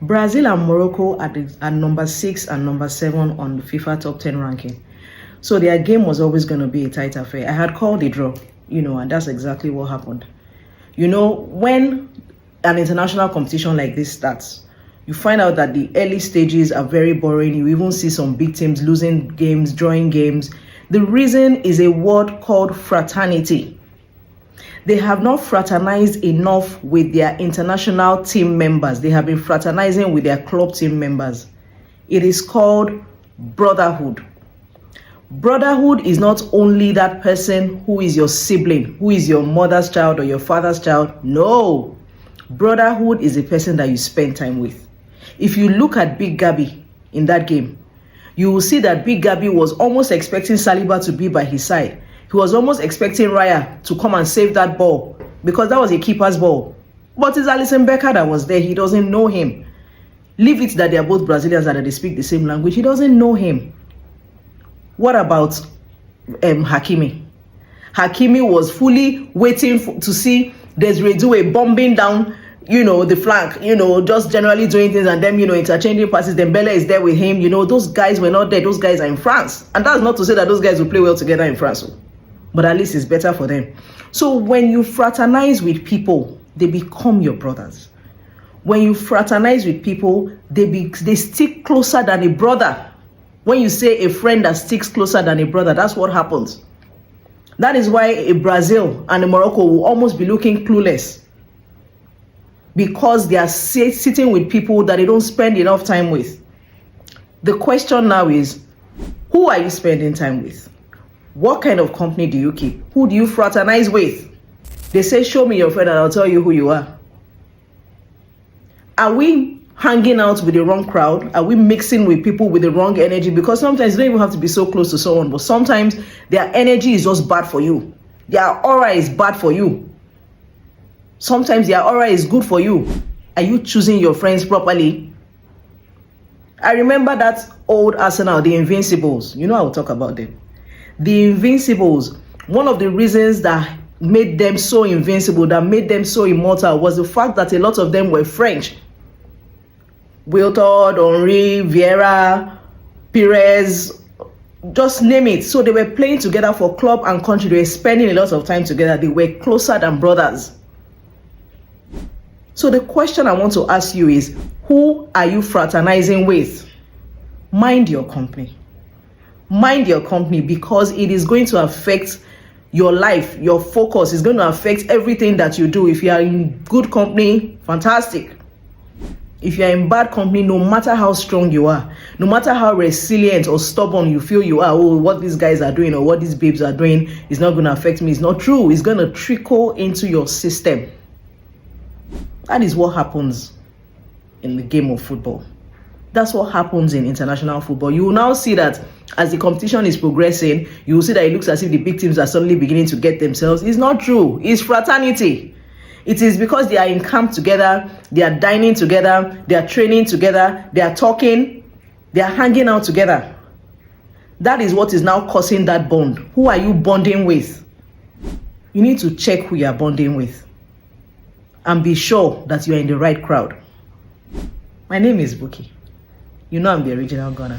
Brazil and Morocco are number 6 and number 7 on the FIFA top 10 ranking. So their game was always going to be a tight affair. I had called a draw, and that's exactly what happened. When an international competition like this starts, you find out that the early stages are very boring. You even see some big teams losing games, drawing games. The reason is a word called fraternity. They have not fraternized enough with their international team members. They have been fraternizing with their club team members. It is called brotherhood. Brotherhood is not only that person who is your sibling, who is your mother's child or your father's child. No. Brotherhood is a person that you spend time with. If you look at Big Gabi in that game, you will see that Big Gabi was almost expecting Saliba to be by his side. He was almost expecting Raya to come and save that ball because that was a keeper's ball. But it's Alisson Becker that was there. He doesn't know him. Leave it that they are both Brazilians and that they speak the same language. He doesn't know him. What about Hakimi? Hakimi was fully waiting to see Desiree Doué bombing down the flank, just generally doing things and then, interchanging passes. Dembele is there with him. Those guys were not there. Those guys are in France. And that's not to say that those guys will play well together in France. But at least it's better for them. So when you fraternize with people, they become your brothers. When you fraternize with people, they stick closer than a brother. When you say a friend that sticks closer than a brother, that's what happens. That is why a Brazil and a Morocco will almost be looking clueless. Because they are sitting with people that they don't spend enough time with. The question now is, who are you spending time with? What kind of company do you keep? Who do you fraternize with? They say, show me your friend and I'll tell you who you are. Are we hanging out with the wrong crowd? Are we mixing with people with the wrong energy? Because sometimes you don't even have to be so close to someone, but sometimes their energy is just bad for you. Their aura is bad for you. Sometimes their aura is good for you. Are you choosing your friends properly? I remember that old Arsenal, the Invincibles. I will talk about them. The Invincibles, one of the reasons that made them so invincible, that made them so immortal, was the fact that a lot of them were French. Wiltord, Henry, Vieira, Pires, just name it. So they were playing together for club and country. They were spending a lot of time together. They were closer than brothers. So the question I want to ask you is, who are you fraternizing with? Mind your company. Mind your company, because it is going to affect your life, your focus. Is going to affect everything that you do. If you are in good company, fantastic. If you are in bad company, no matter how strong you are, no matter how resilient or stubborn you feel you are, what these guys are doing or what these babes are doing is not going to affect me. It's not true. It's going to trickle into your system. That is what happens in the game of football. That's what happens in international football. You will now see that as the competition is progressing, you will see that it looks as if the big teams are suddenly beginning to get themselves. It's not true. It's fraternity. It is because they are in camp together, they are dining together, they are training together, they are talking, they are hanging out together. That is what is now causing that bond. Who are you bonding with? You need to check who you are bonding with and be sure that you are in the right crowd. My name is Buki. I'm the original Ghana.